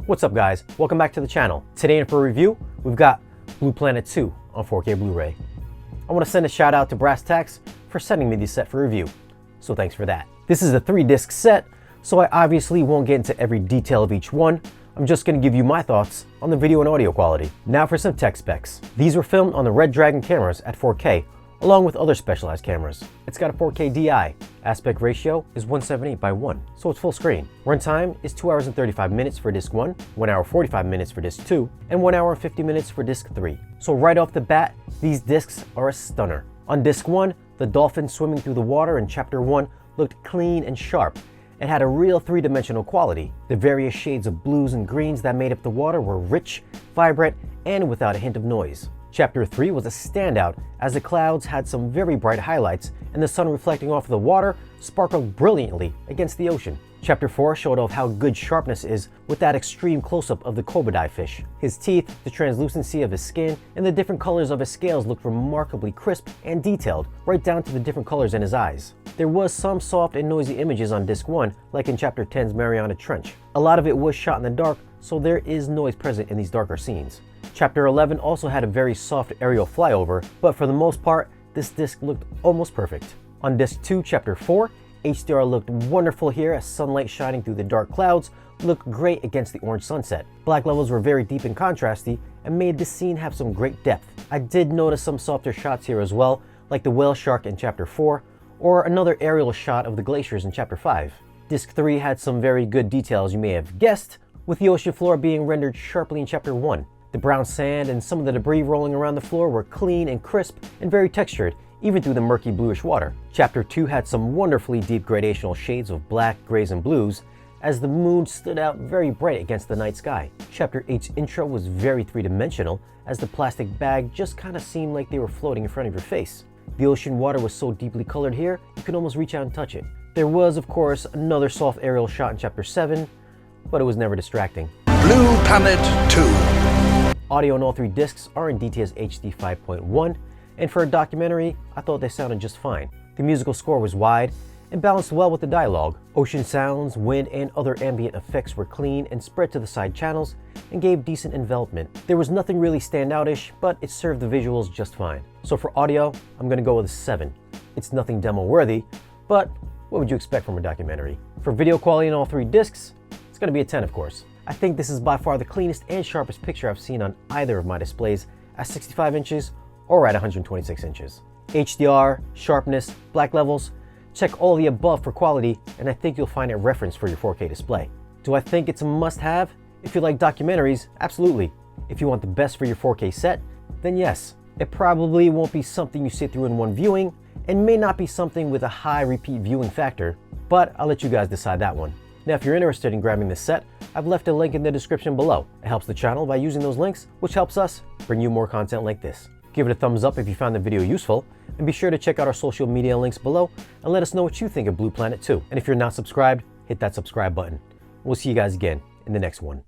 What's up guys, welcome back to the channel. Today in for a review, we've got Blue Planet 2 on 4K Blu-ray. I want to send a shout out to Brass Tacks for sending me this set for review, so thanks for that. This is a 3-disc set, so I obviously won't get into every detail of each one. I'm just going to give you my thoughts on the video and audio quality. Now for some tech specs. These were filmed on the Red Dragon cameras at 4K, along with other specialized cameras. It's got a 4K DI. Aspect ratio is 178:1, so it's full screen. Runtime is 2 hours and 35 minutes for disc 1, 1 hour 45 minutes for disc 2, and 1 hour and 50 minutes for disc 3. So right off the bat, these discs are a stunner. On disc 1, the dolphin swimming through the water in chapter 1 looked clean and sharp. It had a real 3-dimensional quality. The various shades of blues and greens that made up the water were rich, vibrant, and without a hint of noise. Chapter 3 was a standout as the clouds had some very bright highlights and the sun reflecting off the water sparkled brilliantly against the ocean. Chapter 4 showed off how good sharpness is with that extreme close-up of the cobodai fish. His teeth, the translucency of his skin, and the different colors of his scales looked remarkably crisp and detailed, right down to the different colors in his eyes. There was some soft and noisy images on disc 1, like in chapter 10's Mariana Trench. A lot of it was shot in the dark, so there is noise present in these darker scenes. Chapter 11 also had a very soft aerial flyover, but for the most part, this disc looked almost perfect. On disc 2, chapter 4, HDR looked wonderful here as sunlight shining through the dark clouds looked great against the orange sunset. Black levels were very deep and contrasty and made this scene have some great depth. I did notice some softer shots here as well, like the whale shark in chapter 4, or another aerial shot of the glaciers in chapter 5. Disc 3 had some very good details you may have guessed, with the ocean floor being rendered sharply in chapter 1. The brown sand and some of the debris rolling around the floor were clean and crisp and very textured, even through the murky bluish water. Chapter 2 had some wonderfully deep gradational shades of black, grays, and blues, as the moon stood out very bright against the night sky. Chapter 8's intro was very 3-dimensional, as the plastic bag just kind of seemed like they were floating in front of your face. The ocean water was so deeply colored here, you could almost reach out and touch it. There was, of course, another soft aerial shot in chapter 7, but it was never distracting. Blue Planet 2. Audio on all 3 discs are in DTS HD 5.1, and for a documentary, I thought they sounded just fine. The musical score was wide and balanced well with the dialogue. Ocean sounds, wind, and other ambient effects were clean and spread to the side channels and gave decent envelopment. There was nothing really standoutish, but it served the visuals just fine. So for audio, I'm gonna go with a 7. It's nothing demo worthy, but what would you expect from a documentary? For video quality on all 3 discs, it's gonna be a 10 of course. I think this is by far the cleanest and sharpest picture I've seen on either of my displays at 65 inches or at 126 inches. HDR, sharpness, black levels, check all the above for quality and I think you'll find it referenced for your 4K display. Do I think it's a must-have? If you like documentaries, absolutely. If you want the best for your 4K set, then yes. It probably won't be something you sit through in one viewing and may not be something with a high repeat viewing factor, but I'll let you guys decide that one. Now, if you're interested in grabbing this set, I've left a link in the description below. It helps the channel by using those links, which helps us bring you more content like this. Give it a thumbs up if you found the video useful, and be sure to check out our social media links below and let us know what you think of Blue Planet 2. And if you're not subscribed, hit that subscribe button. We'll see you guys again in the next one.